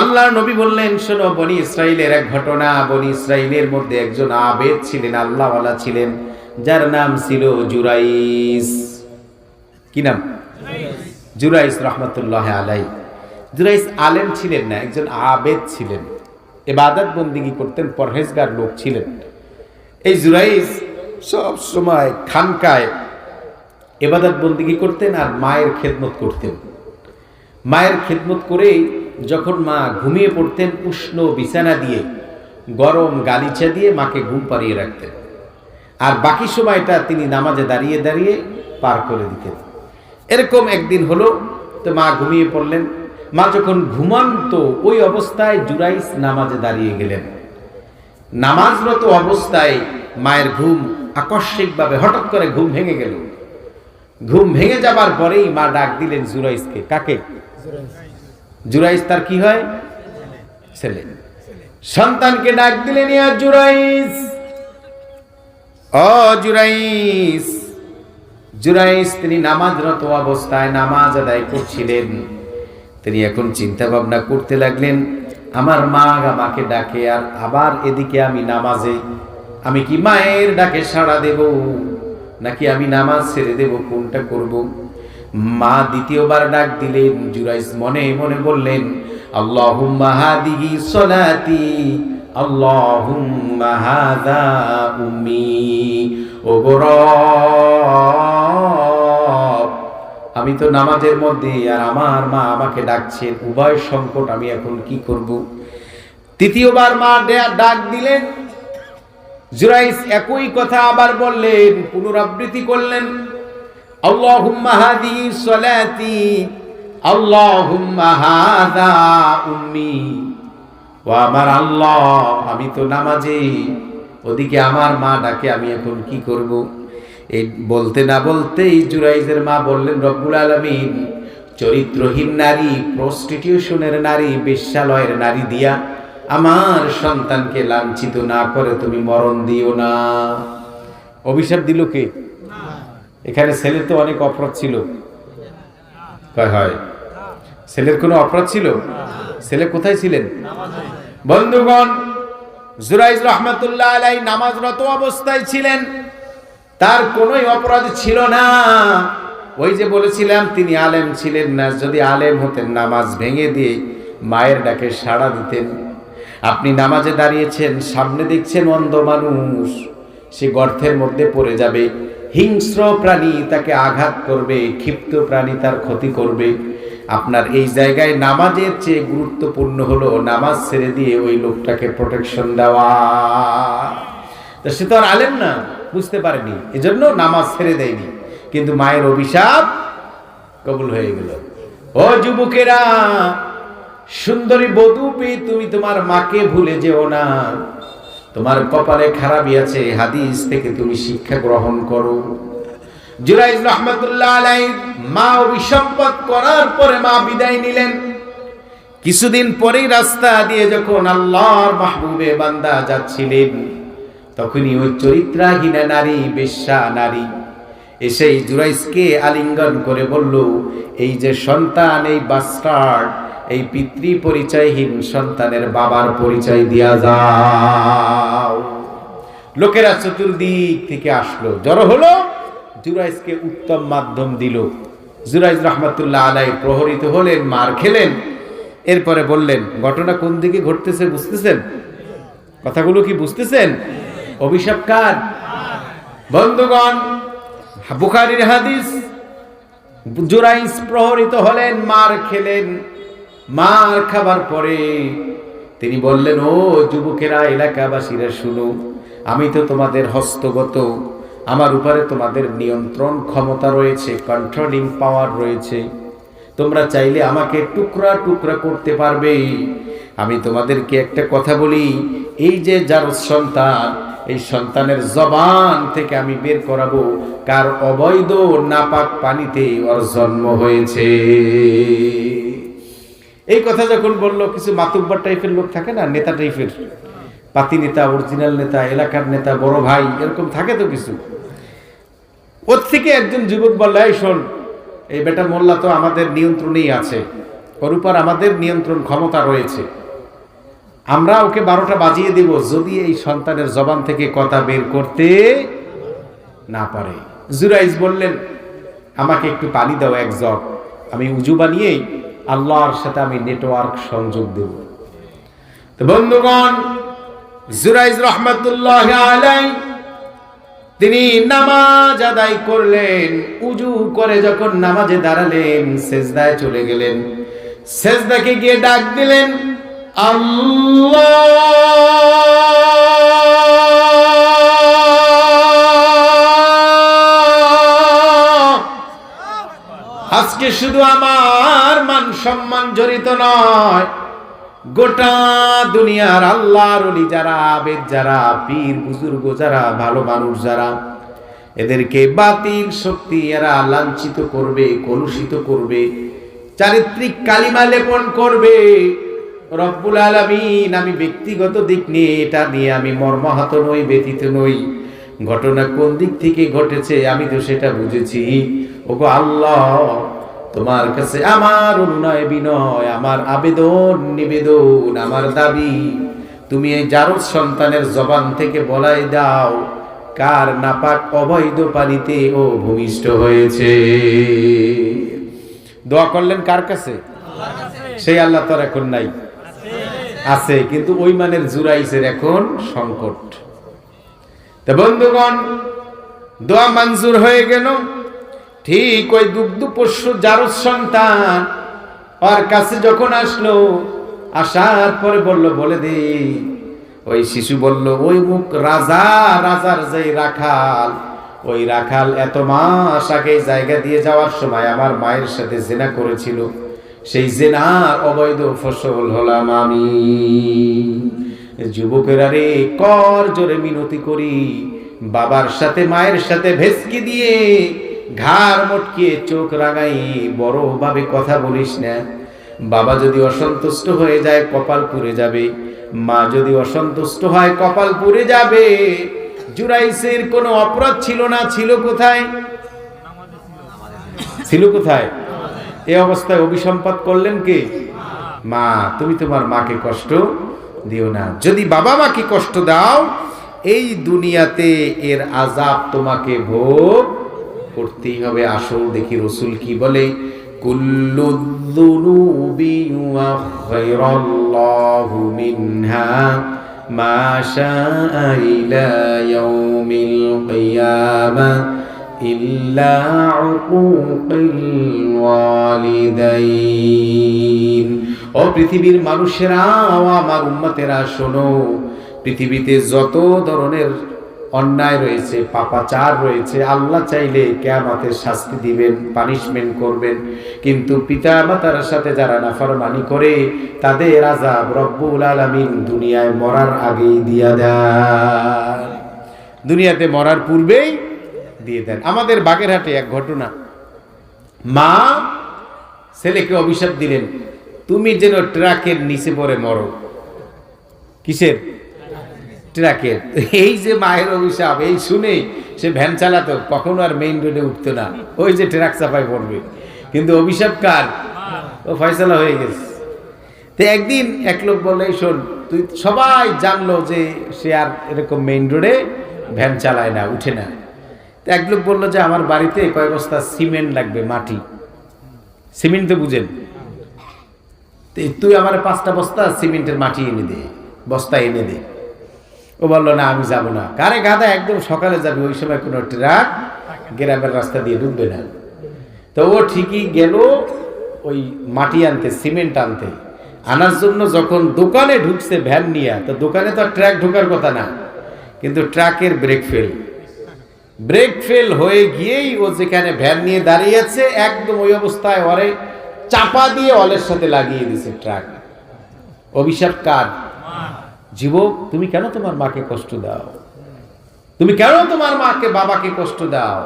আল্লাহর নবী বললেন, শোনো, বনি ইসরাইলের এক ঘটনা। বনি ইসরাইলের মধ্যে একজন আবেদ ছিলেন, আল্লাহওয়ালা ছিলেন, যার নাম ছিল জুরাইজ। কি নাম? জুরাইজ রহমতুল্লাহ আলাইহি। জুরাইজ আলেম ছিলেন না, একজন আবেদ ছিলেন, ইবাদত বন্দিগি করতেন, পরহেজগার লোক ছিলেন। এই জুরাইজ সব সময় খানকায় ইবাদত বন্দিগি করতেন আর মায়ের খেদমত করতেন। মায়ের খেদমত করেই যখন মা ঘুমিয়ে পড়তেন, উষ্ণ বিছানা দিয়ে, গরম গালিচা দিয়ে মাকে ঘুম পাড়িয়ে রাখতেন, আর বাকি সময়টা তিনি নামাজে দাঁড়িয়ে দাঁড়িয়ে পার করে দিতেন। এরকম একদিন হলো, তো মা ঘুমিয়ে পড়লেন। মা যখন ঘুমান্ত ওই অবস্থায় জুরাইজ নামাজে দাঁড়িয়ে গেলেন। নামাজরত অবস্থায় মায়ের ঘুম আকস্মিকভাবে হঠাৎ করে ঘুম ভেঙে গেল। ঘুম ভেঙে যাবার পরেই মা ডাক দিলেন জুরাইজকে। কাকে? জুরাইজ তার কি হয়? ছেলে। সন্তানকে ডাক দিলেন, ইয়া জুরাইজ, ও জুরাইজ। জুরাইজ তিনি নামাজরত অবস্থায় নামাজ আদায় করছিলেন। তিনি এখন চিন্তা ভাবনা করতে লাগলেন, আমার মা আমাকে ডাকে, আর আবার এদিকে আমি নামাজে, আমি কি মায়ের ডাকে সাড়া দেব নাকি আমি নামাজ ছেড়ে দেব, কোনটা করব? মা দ্বিতীয়বার ডাক দিলেন। জুরাইজ মনে মনে বললেন, আল্লাহুম্মা হাদিহি সলাতি, আল্লাহুম্মা হাযা উম্মি। ও রব, আমি তো নামাজের মধ্যে, আর আমার মা আমাকে ডাকছেন, উভয় সংকট, আমি এখন কি করব? তৃতীয়বার মা ডাক দিলেন। জুরাইজ একই কথা আবার বললেন, পুনরাবৃত্তি করলেন, আল্লাহুম্মা হাদিহি সলাতি, আল্লাহুম্মা হাযা উম্মি। ও আমার আল্লাহ, আমি তো নামাজে, ওদিকে আমার মা ডাকে, আমি এখন কি করব? এই বলতে না বলতেই জুরাইজের মা বললেন, রব্বুল আলামিন, চরিত্রহীন নারী, প্রস্টিটিউশনের নারী, বেশ্যালয়ের নারী দিয়া আমার সন্তানকে লাঞ্ছিত না করে তুমি মরণ দিও না। অভিশাপ দিল কে? এখানে ছেলে তো অনেক অপরাধ ছিল। হয় ছেলের কোনো অপরাধ ছিল? ছেলে কোথায় ছিলেন? বন্ধুগণ, জুরাইজ রহমতুল্লাহ আলাইহি নামাজরত অবস্থায় ছিলেন, তার কোনো অপরাধ ছিল না। ওই যে বলেছিলাম তিনি আলেম ছিলেন না। যদি আলেম হতেন, নামাজ ভেঙে দিয়ে মায়ের ডাকে সাড়া দিতেন। আপনি নামাজে দাঁড়িয়েছেন, সামনে দেখছেন অন্ধ মানুষ, সে গর্তের মধ্যে পড়ে যাবে, হিংস্র প্রাণী তাকে আঘাত করবে, ক্ষিপ্ত প্রাণী তার ক্ষতি করবে। আপনার এই জায়গায় নামাজের চেয়ে গুরুত্বপূর্ণ হলো নামাজ ছেড়ে দিয়ে ওই লোকটাকে প্রোটেকশন দেওয়া। তো সে তো আর আলেম না, বুঝতে পারেনি, এজন্য নামাজ ছেড়ে দেয়নি, কিন্তু মায়ের অভিশাপ কবুল হয়ে গেল। ও যুবকেরা, সুন্দরী বধূ পেয়ে তুমি তোমার মাকে ভুলে যেও না। তোমার কপালে খারাপই আছে, হাদিস থেকে তুমি শিক্ষা গ্রহণ করো। জুরাইজ রহমতুল্লাহ আলাইহি মা অভিসম্পদ করার পরে মা বিদায় নিলেন। কিছুদিন পরেই রাস্তা দিয়ে যখন আল্লাহর মাহবুবে বান্দা যাচ্ছিলেন, তখনই ওই চরিত্রহীনা নারী, বেশ্যা নারী এসে জুরাইজকে আলিঙ্গন করে বলল, এই যে সন্তান, এই বাস্টার্ড, এই পিতৃ পরিচয়হীন সন্তানের বাবার পরিচয় দিয়া যাও। লোকেরা চতুর্দিক থেকে আসলো, জড়ো হলো, জুরাইজকে উত্তম মাধ্যম দিল। জুরাইজ রহমতুল্লাহ আলাইহি প্রহরিত হলেন, মার খেলেন। এরপরে বললেন, ঘটনা কোন দিকে ঘটতেছে বুঝতেছেন? কথাগুলো কি বুঝতেছেন? অভিশাপ কার? বন্ধুগণ, বুখারীর হাদিস। জুরাইজ প্রহরিত হলেন, মার খেলেন। মার খাবার পরে তিনি বললেন, ও যুবকেরা, এলাকাবাসীরা শুনো, আমি তো তোমাদের হস্তগত, আমার উপরে তোমাদের নিয়ন্ত্রণ ক্ষমতা রয়েছে, কন্ট্রোলিং পাওয়ার রয়েছে। তোমরা চাইলে আমাকে টুকরা টুকরা করতে পারবে। আমি তোমাদেরকে একটা কথা বলি, এই যে যার সন্তান, এই সন্তানের জবান থেকে আমি বের করাবো কার অবৈধ নাপাক পানিতে ওর জন্ম হয়েছে। এই কথা যখন বললো, কিছু মাতুব্বর টাইপের লোক থাকে না, নেতা টাইপের, পাতি নেতা, অরিজিনাল নেতা, এলাকার নেতা, বড় ভাই, এরকম থাকে তো কিছু। ওর থেকে একজন যুবক বলল, এই শোন, এই বেটা মোল্লা তো আমাদের নিয়ন্ত্রণেই আছে, ওর উপর আমাদের নিয়ন্ত্রণ ক্ষমতা রয়েছে। আমরা ওকে 12টা বাজিয়ে দেব যদি এই সন্তানের জবান থেকে কথা বের করতে না পারে। জুরাইজ বললেন, আমাকে একটু পানি দাও এক জগ, আমি উজু বানিয়ে আল্লাহর সাথে আমি নেটওয়ার্ক সংযোগ দেব। তো বন্ধুগণ, জুরাইজ রহমাতুল্লাহ আলাইহি তিনি নামাজ আদায় করলেন। উজু করে যখন নামাজে দাঁড়ালেন, সেজদায় চলে গেলেন। সেজদাকে গিয়ে ডাক দিলেন, আল্লাহ। আজকে শুধু আমার মান সম্মান জড়িত নয়, গোটা দুনিয়ার আল্লাহর ওলি যারা, আবেদ যারা, পীর বুজুর্গ যারা, ভালো মানুষ যারা, এদেরকে বাতিল শক্তি এরা লাঞ্ছিত করবে, কলুষিত করবে, চারিত্রিক কালিমা লেপন করবে। রব্বুল আলামিন, আমি ব্যক্তিগত দিক নিয়ে এটা নিয়ে আমি মর্মাহত নই, ব্যথিত নই। ঘটনা কোন দিক থেকে ঘটেছে আমি তো সেটা বুঝেছি। ওগো আল্লাহ, তোমার কাছে আমার অনুনয় বিনয়, আমার আবেদন নিবেদন, আমার দাবি, তুমি এই জারজ সন্তানের জবান থেকে বলাই দাও কার নাপাক অবৈধ পানিতে ও ভূমিষ্ঠ হয়েছে। দোয়া করলেন কার কাছে? সেই আল্লাহ তো এখন নাই, আছে, কিন্তু ওই মানের জুরাইজের এখন সংকট। তা বন্ধুগণ, দোয়া মঞ্জুর হয়ে গেল। ঠিক ওই দুগ্ধ পোষ্য জারজ সন্তান ওর কাছে যখন আসলো, আসার পরে বলল, বলে দে। ওই শিশু বলল, ওই মুখ রাজার যে রাখাল, ওই রাখাল এত মাস আগে জায়গা দিয়ে যাওয়ার সময় আমার মায়ের সাথে জেনা করেছিল, সেই জেনার অবৈধ ফসল হলাম আমি। যুবকেরা রে, কর জোরে মিনতি করি, বাবার সাথে মায়ের সাথে ভেসকি দিয়ে ঘাড় মটকিয়ে চোখ রাঙাই বড় ভাবে কথা বলিস না। বাবা যদি অসন্তুষ্ট হয়ে যায় কপাল পুড়ে যাবে, মা যদি অসন্তুষ্ট হয় কপাল পুড়ে যাবে। জুরাইসের কোনো অপরাধ ছিল না, ছিল কোথায়? ছিল কোথায়? এই অবস্থায় অভিসম্পাত করলেন কে? মা। তুমি তোমার মাকে কষ্ট দিও না। যদি বাবা মাকে কষ্ট দাও, এই দুনিয়াতে এর আযাব তোমাকে ভোগ করতেই হবে। আসল দেখি রাসূল কি বলে, কুল্লু যুনুবি ওয়াখিরাল্লাহু মিনহা মা শাআ ইলা ইয়াউমিল কিয়ামাহ ইল্লা উকুকুল ওয়ালিদাইন। ও পৃথিবীর মানুষেরা, ও আমার উম্মতেরা, শোনো, পৃথিবীতে যত ধরনের অন্যায় রয়েছে, পাপাচার রয়েছে, আল্লাহ চাইলে কিয়ামতের শাস্তি দিবেন, পানিশমেন্ট করবেন। কিন্তু পিতা মাতার সাথে যারা নাফরমানি করে, তাদের আযাব রব্বুল আলামিন দুনিয়ায় মরার আগেই দিয়া দেন, দুনিয়াতে মরার পূর্বেই দিয়ে দেন। আমাদের বাগেরহাটে এক ঘটনা, মা ছেলেকে অভিশাপ দিলেন, তুমি যেন ট্রাকের নিচে পড়ে মরো। কিসের? ট্রাকের। এই যে মায়ের অভিশাপ, এই শুনে সে ভ্যান চালাতো, কখনো আর মেইন রোডে উঠতো না, ওই যে ট্রাক চাপায় পড়বে। কিন্তু অভিশাপ কার? ও ফয়সালা হয়ে গেছে। তো একদিন এক লোক বললে, শোন, তুই, সবাই জানলো যে সে আর এরকম মেইন রোডে ভ্যান চালায় না, উঠে না। তো এক লোক বললো যে আমার বাড়িতে কয়েক বস্তা সিমেন্ট লাগবে, মাটি, সিমেন্ট তো বুঝেন, তুই আমার 5টা বস্তা সিমেন্টের মাটি এনে দে, বস্তা এনে দে। ও বললো, না আমি যাবো না। কারে গাদা, একদম সকালে যাবে, ওই সময় কোনো ট্রাক গ্রামের রাস্তা দিয়ে ঢুকবে না। তো ও ঠিকই গেল ওই মাটি আনতে, সিমেন্ট আনতে। আনার জন্য যখন দোকানে ঢুকছে ভ্যান নিয়ে, তো দোকানে তো ট্রাক ঢোকার কথা না, কিন্তু ট্রাকের ব্রেক ফেল হয়ে গিয়েই ও যেখানে ভ্যান নিয়ে দাঁড়িয়ে আছে, একদম ওই অবস্থায় ওরে চাপা দিয়ে অলের সাথে লাগিয়ে দিছে ট্রাক। অভিশাপ কার? যুবক, তুমি কেন তোমার মাকে কষ্ট দাও? তুমি কেন তোমার মাকে, বাবাকে কষ্ট দাও?